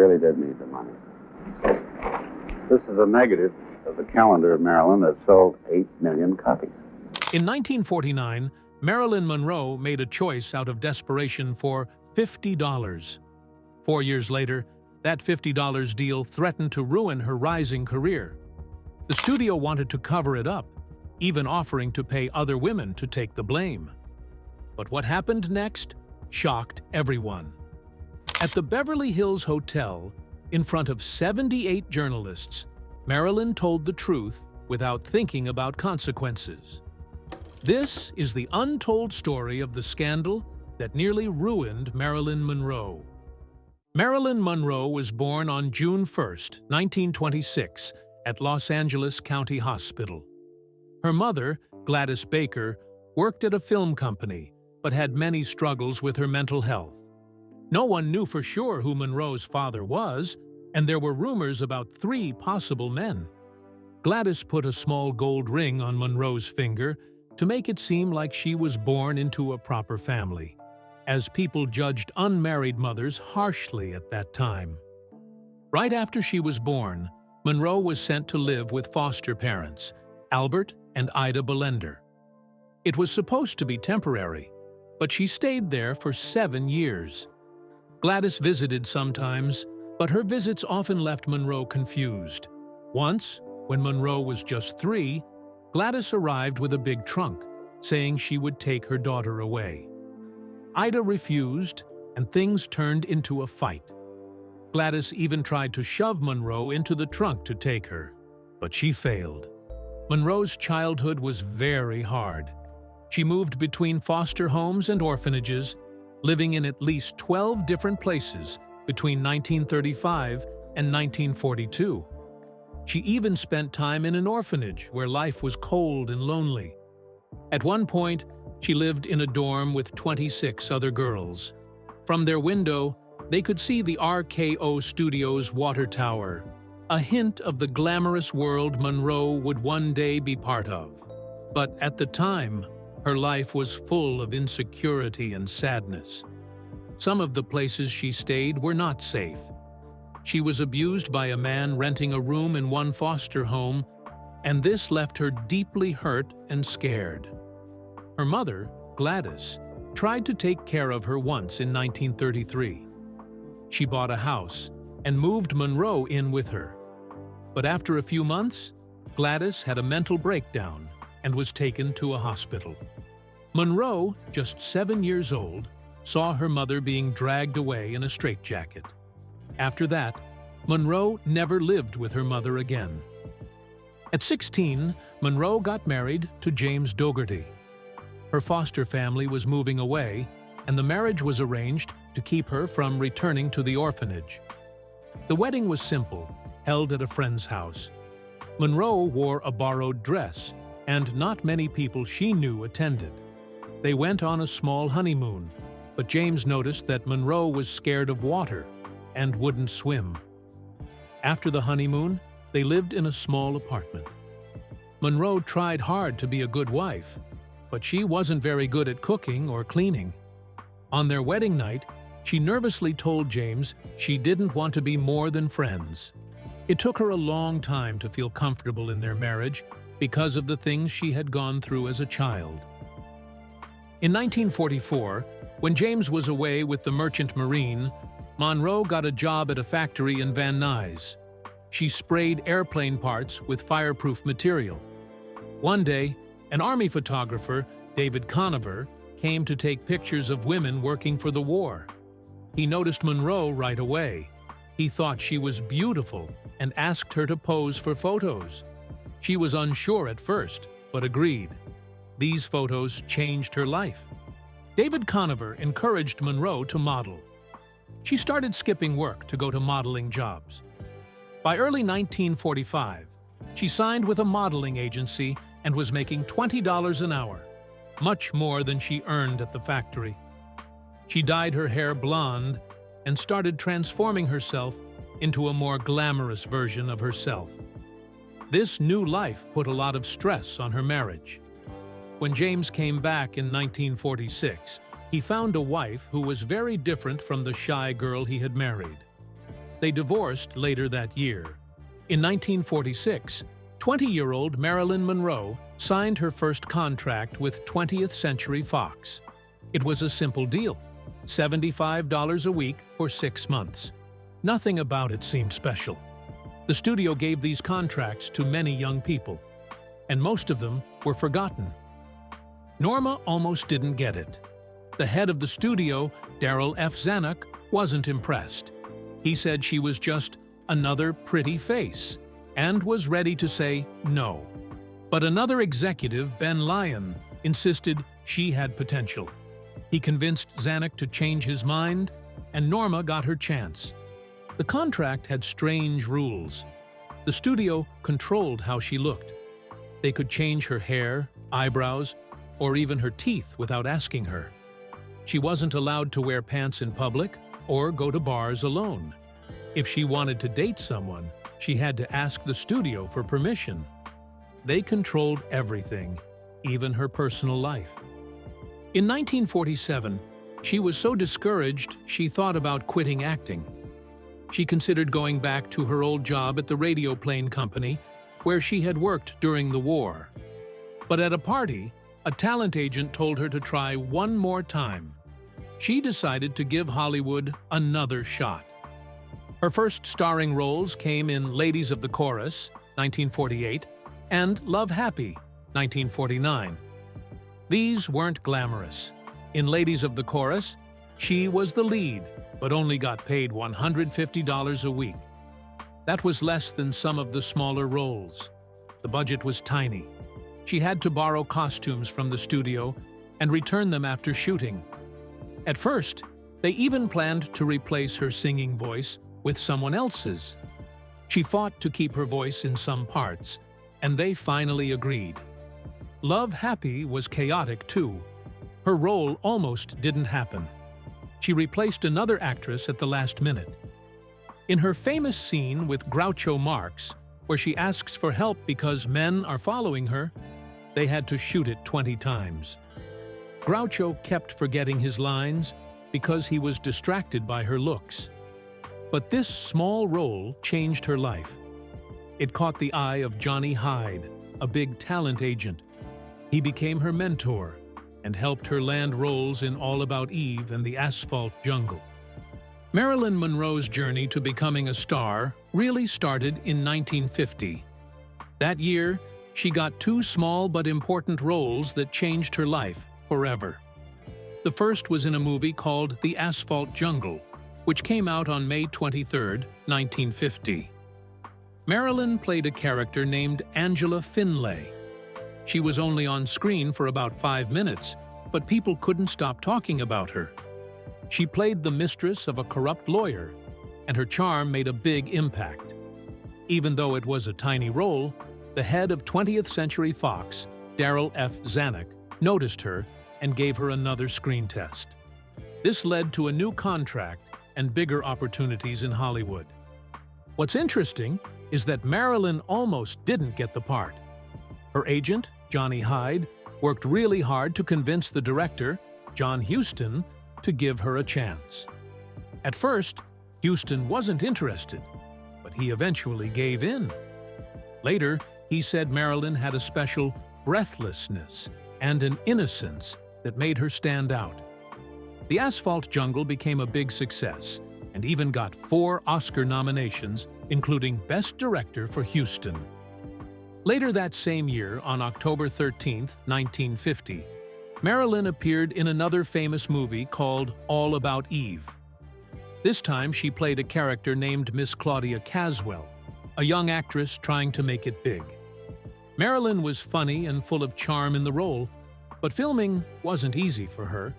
really did need the money. This is a negative of the calendar of Marilyn that sold 8 million copies. In 1949, Marilyn Monroe made a choice out of desperation for $50. 4 years later, that $50 deal threatened to ruin her rising career. The studio wanted to cover it up, even offering to pay other women to take the blame. But what happened next shocked everyone. At the Beverly Hills Hotel, in front of 78 journalists, Marilyn told the truth without thinking about consequences. This is the untold story of the scandal that nearly ruined Marilyn Monroe. Marilyn Monroe was born on June 1, 1926, at Los Angeles County Hospital. Her mother, Gladys Baker, worked at a film company, but had many struggles with her mental health. No one knew for sure who Monroe's father was, and there were rumors about 3 possible men. Gladys put a small gold ring on Monroe's finger to make it seem like she was born into a proper family, as people judged unmarried mothers harshly at that time. Right after she was born, Monroe was sent to live with foster parents, Albert and Ida Belender. It was supposed to be temporary, but she stayed there for 7 years. Gladys visited sometimes, but her visits often left Monroe confused. Once, when Monroe was just 3, Gladys arrived with a big trunk, saying she would take her daughter away. Ida refused, and things turned into a fight. Gladys even tried to shove Monroe into the trunk to take her, but she failed. Monroe's childhood was very hard. She moved between foster homes and orphanages, living in at least 12 different places between 1935 and 1942. She even spent time in an orphanage where life was cold and lonely. At one point, she lived in a dorm with 26 other girls. From their window, they could see the RKO Studios water tower, a hint of the glamorous world Monroe would one day be part of. But at the time, her life was full of insecurity and sadness. Some of the places she stayed were not safe. She was abused by a man renting a room in one foster home, and this left her deeply hurt and scared. Her mother, Gladys, tried to take care of her once in 1933. She bought a house and moved Monroe in with her. But after a few months, Gladys had a mental breakdown and was taken to a hospital. Monroe, just 7 years old, saw her mother being dragged away in a straitjacket. After that, Monroe never lived with her mother again. At 16, Monroe got married to James Dougherty. Her foster family was moving away, and the marriage was arranged to keep her from returning to the orphanage. The wedding was simple, held at a friend's house. Monroe wore a borrowed dress, and not many people she knew attended. They went on a small honeymoon, but James noticed that Monroe was scared of water and wouldn't swim. After the honeymoon, they lived in a small apartment. Monroe tried hard to be a good wife, but she wasn't very good at cooking or cleaning. On their wedding night, she nervously told James she didn't want to be more than friends. It took her a long time to feel comfortable in their marriage because of the things she had gone through as a child. In 1944, when James was away with the Merchant Marine, Monroe got a job at a factory in Van Nuys. She sprayed airplane parts with fireproof material. One day, an Army photographer, David Conover, came to take pictures of women working for the war. He noticed Monroe right away. He thought she was beautiful and asked her to pose for photos. She was unsure at first, but agreed. These photos changed her life. David Conover encouraged Monroe to model. She started skipping work to go to modeling jobs. By early 1945, she signed with a modeling agency and was making $20 an hour, much more than she earned at the factory. She dyed her hair blonde and started transforming herself into a more glamorous version of herself. This new life put a lot of stress on her marriage. When James came back in 1946, he found a wife who was very different from the shy girl he had married. They divorced later that year. In 1946, 20-year-old Marilyn Monroe signed her first contract with 20th Century Fox. It was a simple deal, $75 a week for 6 months. Nothing about it seemed special. The studio gave these contracts to many young people, and most of them were forgotten. Norma almost didn't get it. The head of the studio, Darryl F. Zanuck, wasn't impressed. He said she was just another pretty face and was ready to say no. But another executive, Ben Lyon, insisted she had potential. He convinced Zanuck to change his mind, and Norma got her chance. The contract had strange rules. The studio controlled how she looked. They could change her hair, eyebrows, or even her teeth without asking her. She wasn't allowed to wear pants in public or go to bars alone. If she wanted to date someone, she had to ask the studio for permission. They controlled everything, even her personal life. In 1947, she was so discouraged she thought about quitting acting. She considered going back to her old job at the radio plane company, where she had worked during the war. But at a party, a talent agent told her to try one more time. She decided to give Hollywood another shot. Her first starring roles came in Ladies of the Chorus, 1948, and Love Happy, 1949. These weren't glamorous. In Ladies of the Chorus, she was the lead, but only got paid $150 a week. That was less than some of the smaller roles. The budget was tiny. She had to borrow costumes from the studio and return them after shooting. At first, they even planned to replace her singing voice with someone else's. She fought to keep her voice in some parts, and they finally agreed. Love Happy was chaotic too. Her role almost didn't happen. She replaced another actress at the last minute. In her famous scene with Groucho Marx, where she asks for help because men are following her, they had to shoot it 20 times. Groucho kept forgetting his lines because he was distracted by her looks. But this small role changed her life. It caught the eye of Johnny Hyde, a big talent agent. He became her mentor and helped her land roles in All About Eve and The Asphalt Jungle. Marilyn Monroe's journey to becoming a star really started in 1950. That year, she got 2 small but important roles that changed her life forever. The first was in a movie called The Asphalt Jungle, which came out on May 23, 1950. Marilyn played a character named Angela Finlay. She was only on screen for about 5 minutes, but people couldn't stop talking about her. She played the mistress of a corrupt lawyer, and her charm made a big impact. Even though it was a tiny role, the head of 20th Century Fox, Darryl F. Zanuck, noticed her and gave her another screen test. This led to a new contract and bigger opportunities in Hollywood. What's interesting is that Marilyn almost didn't get the part. Her agent, Johnny Hyde, worked really hard to convince the director, John Huston, to give her a chance. At first, Huston wasn't interested, but he eventually gave in. Later, he said Marilyn had a special breathlessness and an innocence that made her stand out. The Asphalt Jungle became a big success and even got 4 Oscar nominations, including Best Director for Huston. Later that same year, on October 13, 1950, Marilyn appeared in another famous movie called All About Eve. This time she played a character named Miss Claudia Caswell, a young actress trying to make it big. Marilyn was funny and full of charm in the role, but filming wasn't easy for her.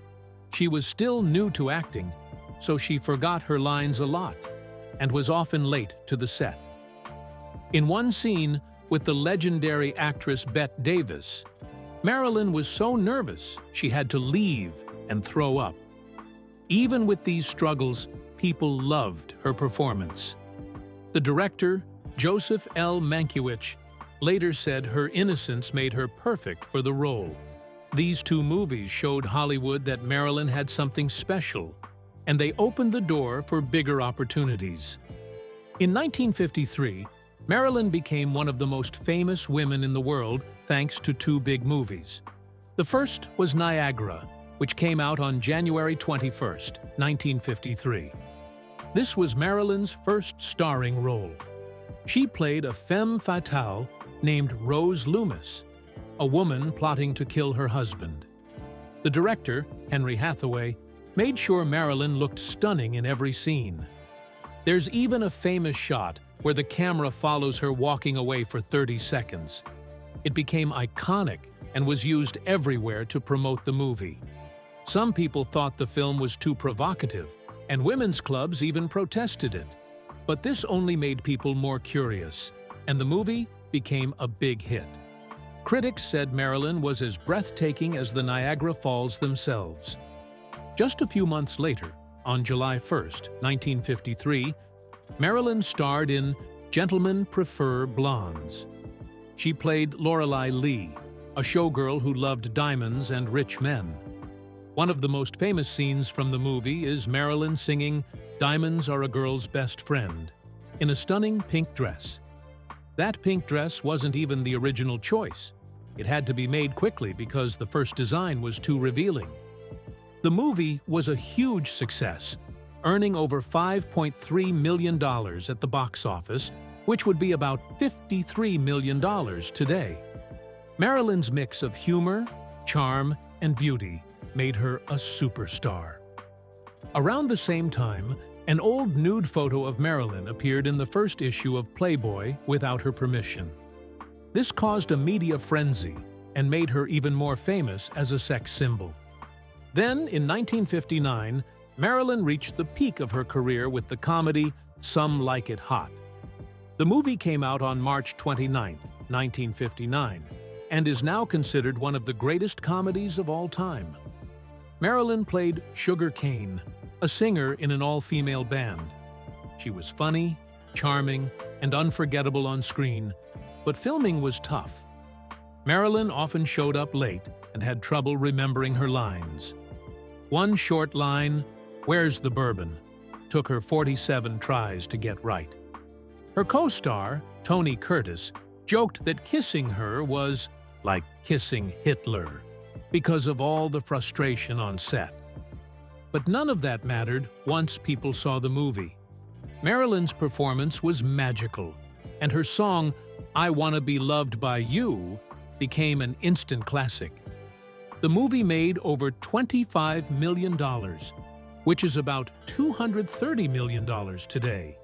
She was still new to acting, so she forgot her lines a lot and was often late to the set. In one scene, with the legendary actress Bette Davis, Marilyn was so nervous she had to leave and throw up. Even with these struggles, people loved her performance. The director, Joseph L. Mankiewicz, later said her innocence made her perfect for the role. These 2 movies showed Hollywood that Marilyn had something special, and they opened the door for bigger opportunities. In 1953, Marilyn became one of the most famous women in the world thanks to two big movies. The first was Niagara, which came out on January 21st, 1953. This was Marilyn's first starring role. She played a femme fatale named Rose Loomis, a woman plotting to kill her husband. The director, Henry Hathaway, made sure Marilyn looked stunning in every scene. There's even a famous shot where the camera follows her walking away for 30 seconds. It became iconic and was used everywhere to promote the movie. Some people thought the film was too provocative, and women's clubs even protested it. But this only made people more curious, and the movie became a big hit. Critics said Marilyn was as breathtaking as the Niagara Falls themselves. Just a few months later, on July 1st, 1953, Marilyn starred in Gentlemen Prefer Blondes. She played Lorelei Lee, a showgirl who loved diamonds and rich men. One of the most famous scenes from the movie is Marilyn singing "Diamonds Are a Girl's Best Friend" in a stunning pink dress. That pink dress wasn't even the original choice. It had to be made quickly because the first design was too revealing. The movie was a huge success, earning over $5.3 million at the box office, which would be about $53 million today. Marilyn's mix of humor, charm, and beauty made her a superstar. Around the same time, an old nude photo of Marilyn appeared in the first issue of Playboy without her permission. This caused a media frenzy and made her even more famous as a sex symbol. Then, in 1959, Marilyn reached the peak of her career with the comedy Some Like It Hot. The movie came out on March 29, 1959, and is now considered one of the greatest comedies of all time. Marilyn played Sugar Cane, a singer in an all-female band. She was funny, charming, and unforgettable on screen, but filming was tough. Marilyn often showed up late and had trouble remembering her lines. One short line, "Where's the bourbon?" took her 47 tries to get right. Her co-star, Tony Curtis, joked that kissing her was like kissing Hitler because of all the frustration on set. But none of that mattered once people saw the movie. Marilyn's performance was magical, and her song, "I Wanna Be Loved by You," became an instant classic. The movie made over $25 million, which is about $230 million today,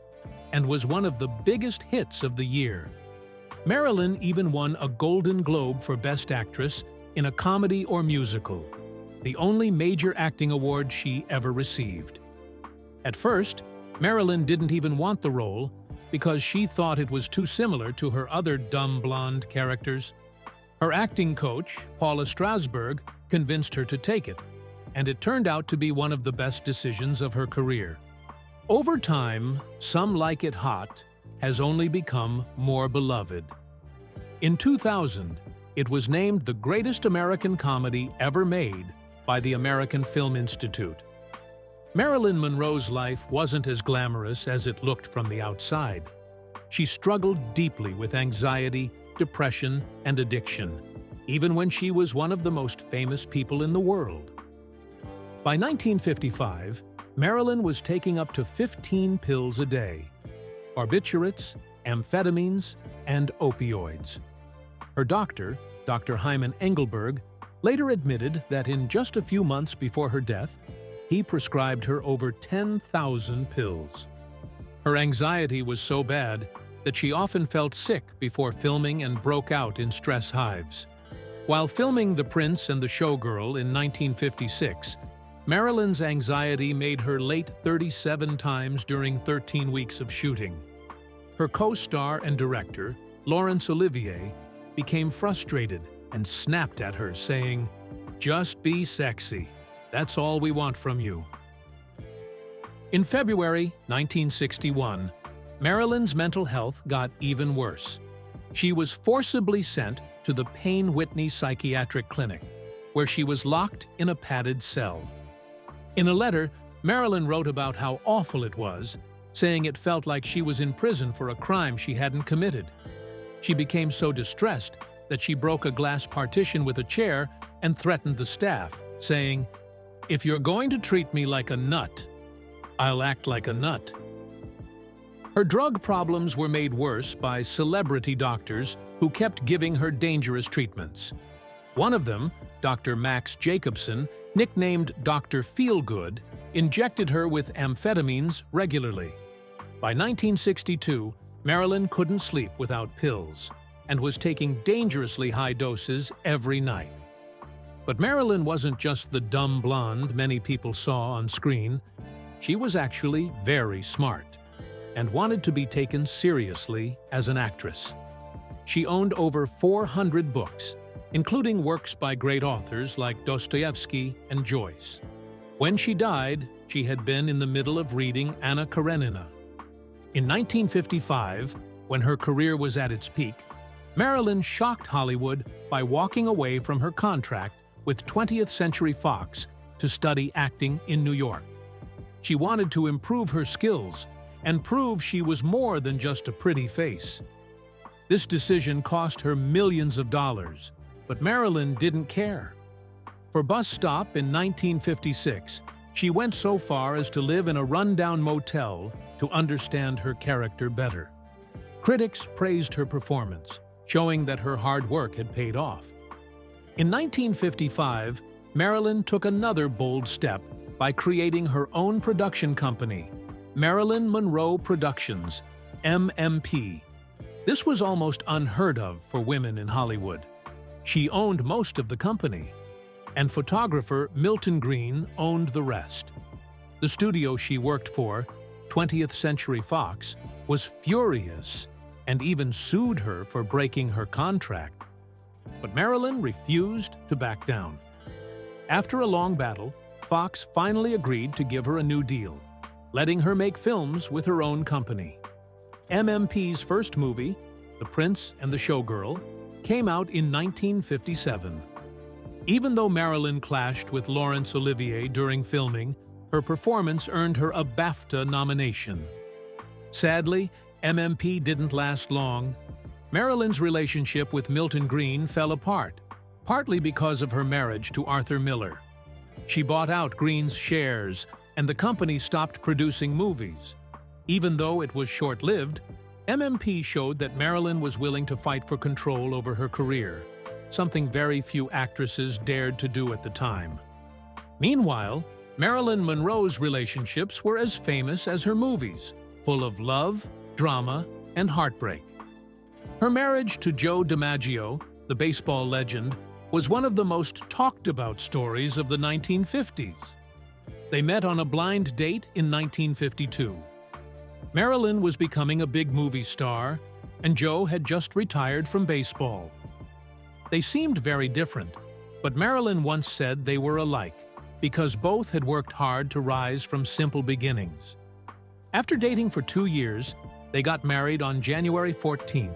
and was one of the biggest hits of the year. Marilyn even won a Golden Globe for Best Actress in a comedy or musical, the only major acting award she ever received. At first, Marilyn didn't even want the role because she thought it was too similar to her other dumb blonde characters. Her acting coach, Paula Strasberg, convinced her to take it, and it turned out to be one of the best decisions of her career. Over time, Some Like It Hot has only become more beloved. In 2000, it was named the greatest American comedy ever made by the American Film Institute. Marilyn Monroe's life wasn't as glamorous as it looked from the outside. She struggled deeply with anxiety, depression, and addiction, even when she was one of the most famous people in the world. By 1955, Marilyn was taking up to 15 pills a day, barbiturates, amphetamines, and opioids. Her doctor, Dr. Hyman Engelberg, later admitted that in just a few months before her death, he prescribed her over 10,000 pills. Her anxiety was so bad that she often felt sick before filming and broke out in stress hives. While filming The Prince and the Showgirl in 1956, Marilyn's anxiety made her late 37 times during 13 weeks of shooting. Her co-star and director, Laurence Olivier, became frustrated and snapped at her, saying, "Just be sexy. That's all we want from you." In February 1961, Marilyn's mental health got even worse. She was forcibly sent to the Payne Whitney Psychiatric Clinic, where she was locked in a padded cell. In a letter, Marilyn wrote about how awful it was saying it felt like she was in prison for a crime she hadn't committed. She became so distressed that she broke a glass partition with a chair and threatened the staff, saying, "If you're going to treat me like a nut, I'll act like a nut." Her drug problems were made worse by celebrity doctors who kept giving her dangerous treatments. One of them, Dr. Max Jacobson, nicknamed Dr. Feelgood, injected her with amphetamines regularly. By 1962, Marilyn couldn't sleep without pills and was taking dangerously high doses every night. But Marilyn wasn't just the dumb blonde many people saw on screen. She was actually very smart and wanted to be taken seriously as an actress. She owned over 400 books, including works by great authors like Dostoevsky and Joyce. When she died, she had been in the middle of reading Anna Karenina. In 1955, when her career was at its peak, Marilyn shocked Hollywood by walking away from her contract with 20th Century Fox to study acting in New York. She wanted to improve her skills and prove she was more than just a pretty face. This decision cost her millions of dollars, but Marilyn didn't care. For Bus Stop in 1956, she went so far as to live in a rundown motel to understand her character better. Critics praised her performance, showing that her hard work had paid off. In 1955, Marilyn took another bold step by creating her own production company, Marilyn Monroe Productions, MMP. This was almost unheard of for women in Hollywood. She owned most of the company, and photographer Milton Green owned the rest. The studio she worked for, 20th Century Fox, was furious and even sued her for breaking her contract. But Marilyn refused to back down. After a long battle, Fox finally agreed to give her a new deal, letting her make films with her own company. MMP's first movie, The Prince and the Showgirl, came out in 1957. Even though Marilyn clashed with Laurence Olivier during filming, her performance earned her a BAFTA nomination. Sadly, MMP didn't last long. Marilyn's relationship with Milton Green fell apart, partly because of her marriage to Arthur Miller. She bought out Green's shares, and the company stopped producing movies. Even though it was short-lived, MMP showed that Marilyn was willing to fight for control over her career, something very few actresses dared to do at the time. Meanwhile, Marilyn Monroe's relationships were as famous as her movies, full of love, drama, and heartbreak. Her marriage to Joe DiMaggio, the baseball legend, was one of the most talked-about stories of the 1950s. They met on a blind date in 1952. Marilyn was becoming a big movie star, and Joe had just retired from baseball. They seemed very different, but Marilyn once said they were alike because both had worked hard to rise from simple beginnings. After dating for 2 years, they got married on January 14,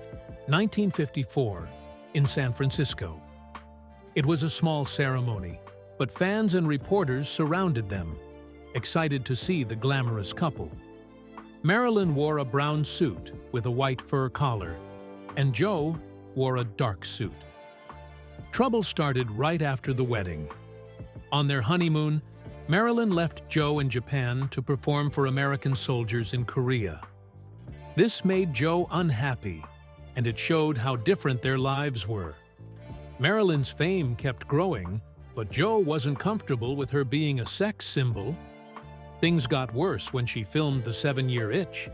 1954, in San Francisco. It was a small ceremony, but fans and reporters surrounded them, excited to see the glamorous couple. Marilyn wore a brown suit with a white fur collar, and Joe wore a dark suit. Trouble started right after the wedding. On their honeymoon, Marilyn left Joe in Japan to perform for American soldiers in Korea. This made Joe unhappy, and it showed how different their lives were. Marilyn's fame kept growing, but Joe wasn't comfortable with her being a sex symbol. Things got worse when she filmed The 7-Year Itch.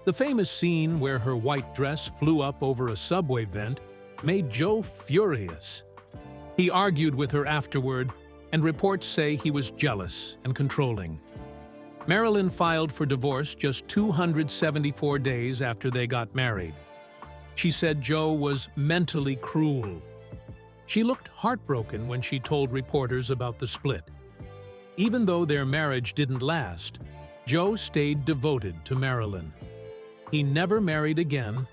The famous scene where her white dress flew up over a subway vent made Joe furious. He argued with her afterward, and reports say he was jealous and controlling. Marilyn filed for divorce just 274 days after they got married. She said Joe was mentally cruel. She looked heartbroken when she told reporters about the split. Even though their marriage didn't last, Joe stayed devoted to Marilyn. He never married again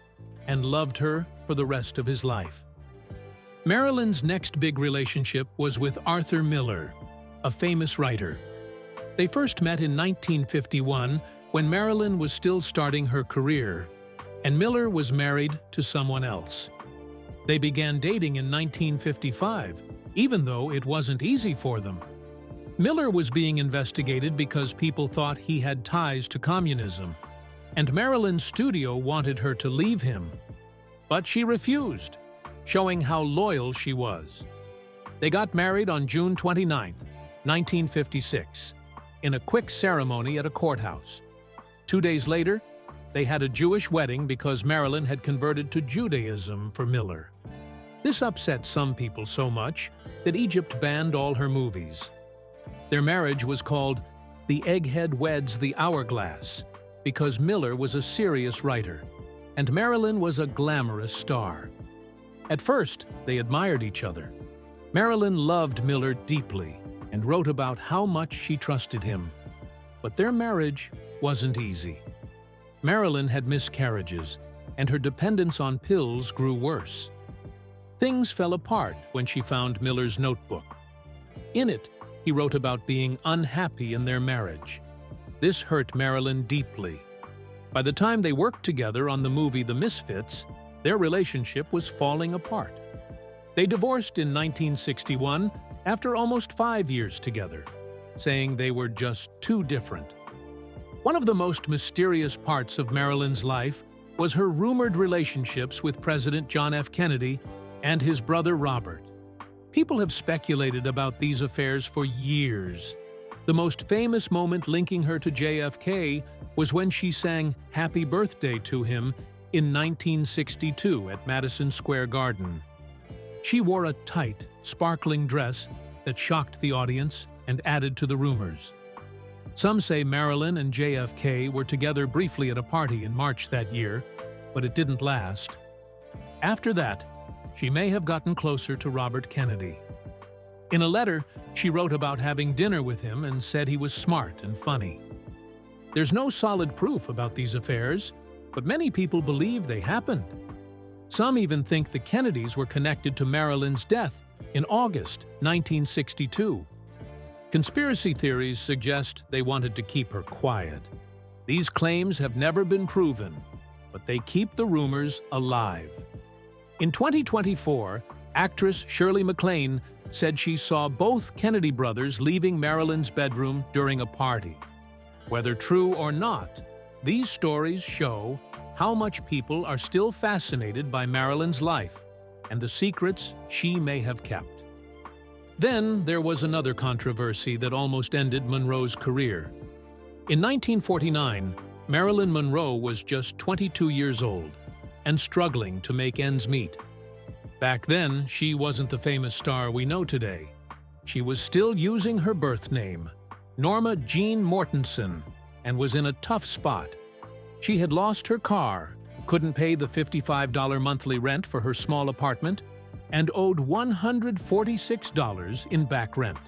and loved her for the rest of his life. Marilyn's next big relationship was with Arthur Miller, a famous writer. They first met in 1951 when Marilyn was still starting her career, and Miller was married to someone else. They began dating in 1955, even though it wasn't easy for them. Miller was being investigated because people thought he had ties to communism, and Marilyn's studio wanted her to leave him. But she refused, showing how loyal she was. They got married on June 29, 1956, in a quick ceremony at a courthouse. 2 days later, they had a Jewish wedding because Marilyn had converted to Judaism for Miller. This upset some people so much that Egypt banned all her movies. Their marriage was called The Egghead Weds the Hourglass because Miller was a serious writer, and Marilyn was a glamorous star. At first, they admired each other. Marilyn loved Miller deeply and wrote about how much she trusted him. But their marriage wasn't easy. Marilyn had miscarriages, and her dependence on pills grew worse. Things fell apart when she found Miller's notebook. In it, he wrote about being unhappy in their marriage. This hurt Marilyn deeply. By the time they worked together on the movie The Misfits, their relationship was falling apart. They divorced in 1961 after almost 5 years together, saying they were just too different. One of the most mysterious parts of Marilyn's life was her rumored relationships with President John F. Kennedy and his brother Robert. People have speculated about these affairs for years. The most famous moment linking her to JFK was when she sang Happy Birthday to him in 1962 at Madison Square Garden. She wore a tight, sparkling dress that shocked the audience and added to the rumors. Some say Marilyn and JFK were together briefly at a party in March that year, but it didn't last. After that, she may have gotten closer to Robert Kennedy. In a letter, she wrote about having dinner with him and said he was smart and funny. There's no solid proof about these affairs, but many people believe they happened. Some even think the Kennedys were connected to Marilyn's death in August 1962. Conspiracy theories suggest they wanted to keep her quiet. These claims have never been proven, but they keep the rumors alive. In 2024, actress Shirley MacLaine said she saw both Kennedy brothers leaving Marilyn's bedroom during a party. Whether true or not, these stories show how much people are still fascinated by Marilyn's life and the secrets she may have kept. Then there was another controversy that almost ended Monroe's career. In 1949, Marilyn Monroe was just 22 years old and struggling to make ends meet. Back then, she wasn't the famous star we know today. She was still using her birth name, Norma Jean Mortensen, and was in a tough spot. She had lost her car, couldn't pay the $55 monthly rent for her small apartment, and owed $146 in back rent.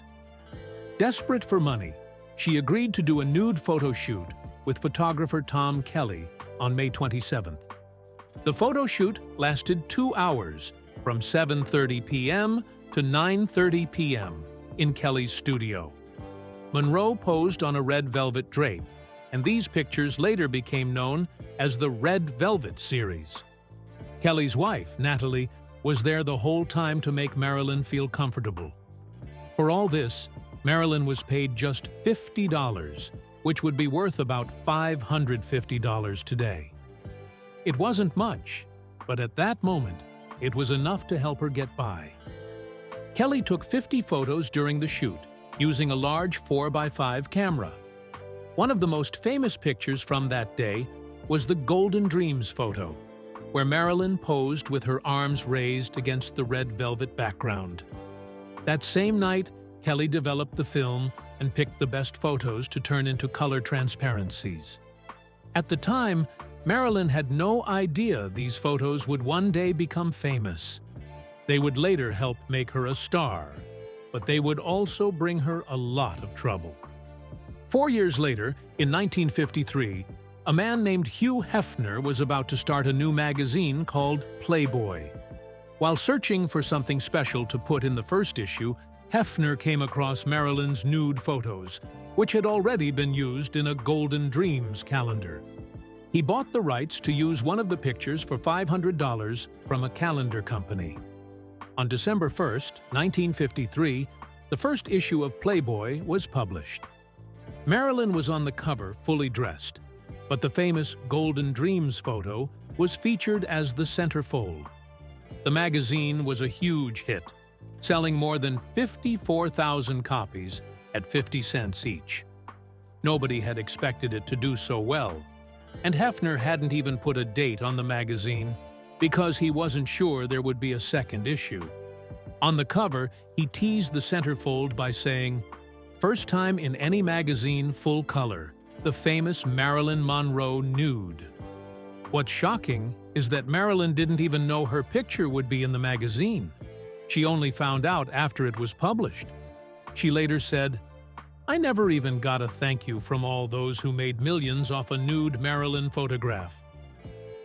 Desperate for money, she agreed to do a nude photo shoot with photographer Tom Kelly on May 27th. The photo shoot lasted 2 hours, from 7:30 p.m. to 9:30 p.m. in Kelly's studio. Monroe posed on a red velvet drape, and these pictures later became known as the Red Velvet series. Kelly's wife, Natalie, was there the whole time to make Marilyn feel comfortable. For all this, Marilyn was paid just $50, which would be worth about $550 today. It wasn't much, but at that moment, it was enough to help her get by. Kelly took 50 photos during the shoot, using a large 4x5 camera. One of the most famous pictures from that day was the Golden Dreams photo, where Marilyn posed with her arms raised against the red velvet background. That same night, Kelly developed the film and picked the best photos to turn into color transparencies. At the time, Marilyn had no idea these photos would one day become famous. They would later help make her a star, but they would also bring her a lot of trouble. 4 years later, in 1953, a man named Hugh Hefner was about to start a new magazine called Playboy. While searching for something special to put in the first issue, Hefner came across Marilyn's nude photos which had already been used in a Golden Dreams calendar. He bought the rights to use one of the pictures for $500 from a calendar company. On December 1, 1953, the first issue of Playboy was published. Marilyn was on the cover fully dressed, but the famous Golden Dreams photo was featured as the centerfold. The magazine was a huge hit, selling more than 54,000 copies at 50 cents each. Nobody had expected it to do so well, and Hefner hadn't even put a date on the magazine because he wasn't sure there would be a second issue. On the cover, he teased the centerfold by saying, "First time in any magazine full color, the famous Marilyn Monroe nude." What's shocking is that Marilyn didn't even know her picture would be in the magazine. She only found out after it was published. She later said, "I never even got a thank you from all those who made millions off a nude Marilyn photograph.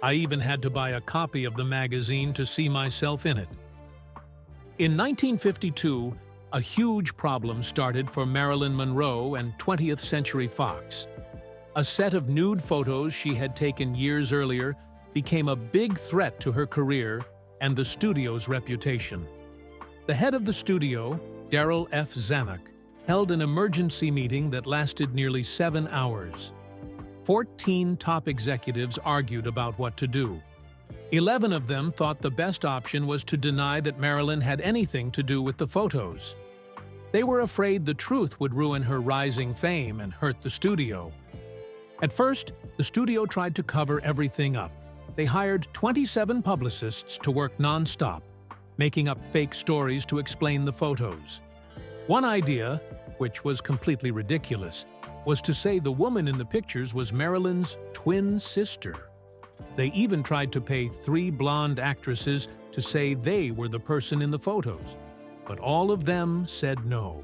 I even had to buy a copy of the magazine to see myself in it." In 1952, a huge problem started for Marilyn Monroe and 20th Century Fox. A set of nude photos she had taken years earlier became a big threat to her career and the studio's reputation. The head of the studio, Darryl F. Zanuck, held an emergency meeting that lasted nearly 7 hours. 14 top executives argued about what to do. 11 of them thought the best option was to deny that Marilyn had anything to do with the photos. They were afraid the truth would ruin her rising fame and hurt the studio. At first, the studio tried to cover everything up. They hired 27 publicists to work non-stop, making up fake stories to explain the photos. One idea, which was completely ridiculous, was to say the woman in the pictures was Marilyn's twin sister. They even tried to pay 3 blonde actresses to say they were the person in the photos, but all of them said no.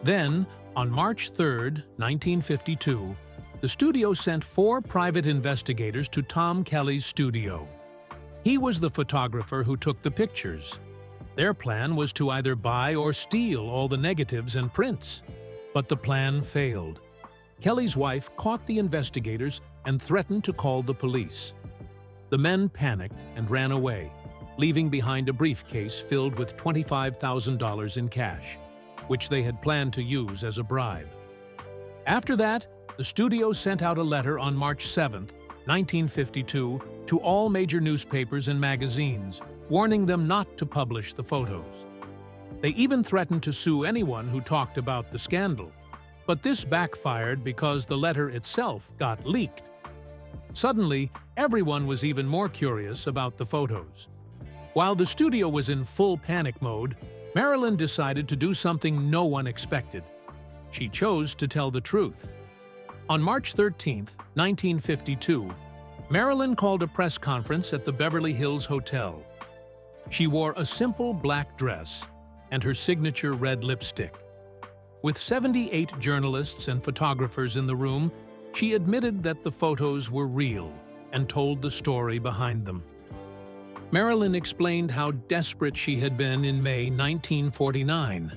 Then, on March 3, 1952, the studio sent 4 private investigators to Tom Kelly's studio. He was the photographer who took the pictures. Their plan was to either buy or steal all the negatives and prints. But the plan failed. Kelly's wife caught the investigators and threatened to call the police. The men panicked and ran away, leaving behind a briefcase filled with $25,000 in cash, which they had planned to use as a bribe. After that, the studio sent out a letter on March 7, 1952, to all major newspapers and magazines, warning them not to publish the photos. They even threatened to sue anyone who talked about the scandal, but this backfired because the letter itself got leaked. Suddenly, everyone was even more curious about the photos. While the studio was in full panic mode, Marilyn decided to do something no one expected. She chose to tell the truth. On March 13, 1952, Marilyn called a press conference at the Beverly Hills Hotel. She wore a simple black dress and her signature red lipstick. With 78 journalists and photographers in the room, she admitted that the photos were real and told the story behind them. Marilyn explained how desperate she had been in May 1949.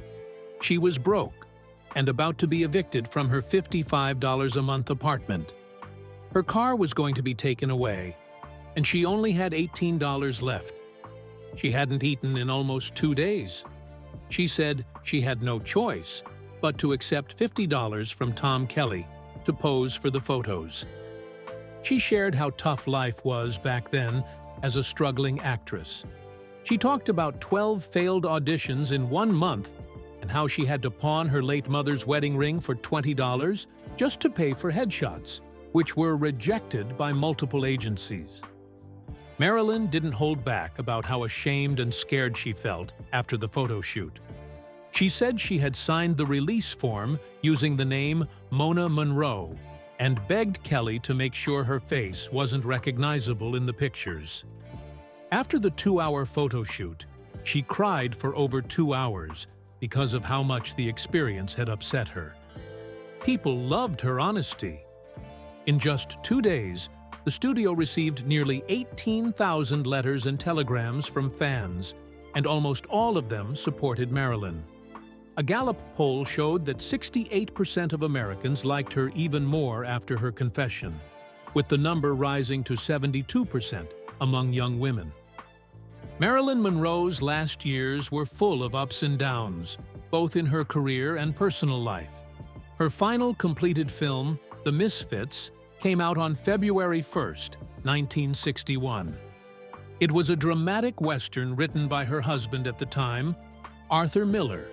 She was broke and about to be evicted from her $55 a month apartment. Her car was going to be taken away, and she only had $18 left. She hadn't eaten in almost 2 days. She said she had no choice but to accept $50 from Tom Kelly to pose for the photos. She shared how tough life was back then as a struggling actress. She talked about 12 failed auditions in 1 month and how she had to pawn her late mother's wedding ring for $20 just to pay for headshots, which were rejected by multiple agencies. Marilyn didn't hold back about how ashamed and scared she felt after the photo shoot. She said she had signed the release form using the name Mona Monroe and begged Kelly to make sure her face wasn't recognizable in the pictures. After the 2-hour photo shoot, she cried for over 2 hours because of how much the experience had upset her. People loved her honesty. In just 2 days, the studio received nearly 18,000 letters and telegrams from fans, and almost all of them supported Marilyn. A Gallup poll showed that 68% of Americans liked her even more after her confession, with the number rising to 72% among young women. Marilyn Monroe's last years were full of ups and downs, both in her career and personal life. Her final completed film, The Misfits, came out on February 1, 1961. It was a dramatic Western written by her husband at the time, Arthur Miller,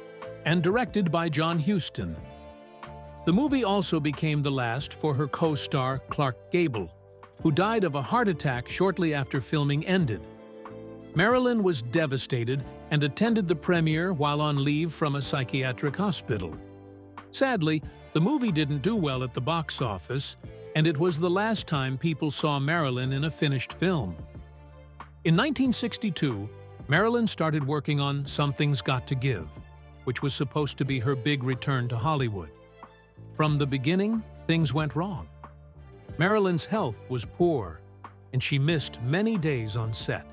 and directed by John Huston. The movie also became the last for her co-star Clark Gable, who died of a heart attack shortly after filming ended. Marilyn was devastated and attended the premiere while on leave from a psychiatric hospital. Sadly, the movie didn't do well at the box office, and it was the last time people saw Marilyn in a finished film. In 1962, Marilyn started working on Something's Got to Give, which was supposed to be her big return to Hollywood. From the beginning, things went wrong. Marilyn's health was poor, and she missed many days on set.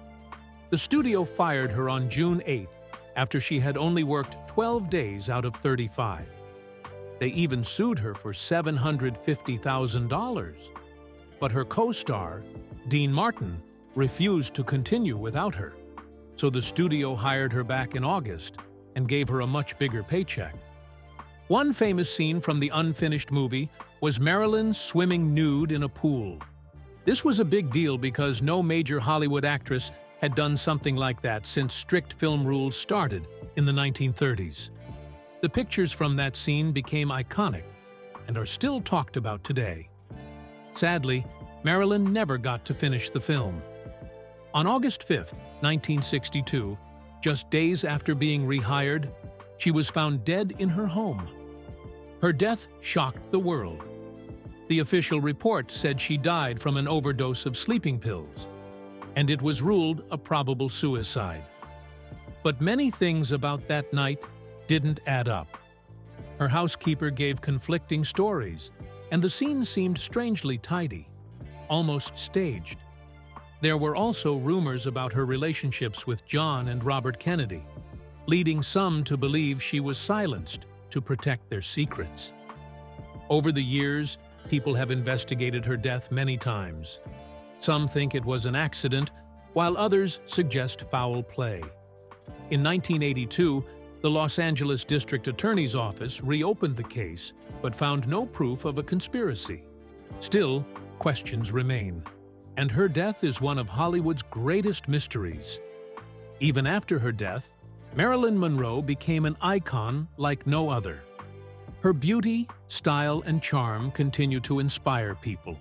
The studio fired her on June 8th after she had only worked 12 days out of 35. They even sued her for $750,000. But her co-star, Dean Martin, refused to continue without her, so the studio hired her back in August and gave her a much bigger paycheck. One famous scene from the unfinished movie was Marilyn swimming nude in a pool. This was a big deal because no major Hollywood actress had done something like that since strict film rules started in the 1930s. The pictures from that scene became iconic and are still talked about today. Sadly, Marilyn never got to finish the film. On August 5, 1962, just days after being rehired, she was found dead in her home. Her death shocked the world. The official report said she died from an overdose of sleeping pills, and it was ruled a probable suicide. But many things about that night didn't add up. Her housekeeper gave conflicting stories, and the scene seemed strangely tidy, almost staged. There were also rumors about her relationships with John and Robert Kennedy, leading some to believe she was silenced to protect their secrets. Over the years, people have investigated her death many times. Some think it was an accident, while others suggest foul play. In 1982, the Los Angeles District Attorney's Office reopened the case but found no proof of a conspiracy. Still, questions remain, and her death is one of Hollywood's greatest mysteries. Even after her death, Marilyn Monroe became an icon like no other. Her beauty, style, and charm continue to inspire people.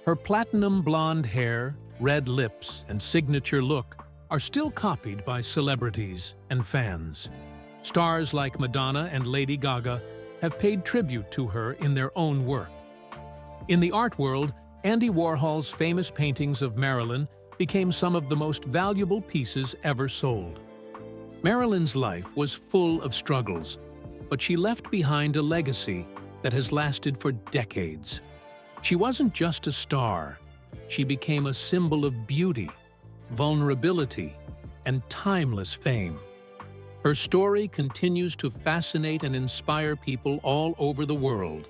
Her platinum blonde hair, red lips, and signature look are still copied by celebrities and fans. Stars like Madonna and Lady Gaga have paid tribute to her in their own work. In the art world, Andy Warhol's famous paintings of Marilyn became some of the most valuable pieces ever sold. Marilyn's life was full of struggles, but she left behind a legacy that has lasted for decades. She wasn't just a star. She became a symbol of beauty, vulnerability, and timeless fame. Her story continues to fascinate and inspire people all over the world.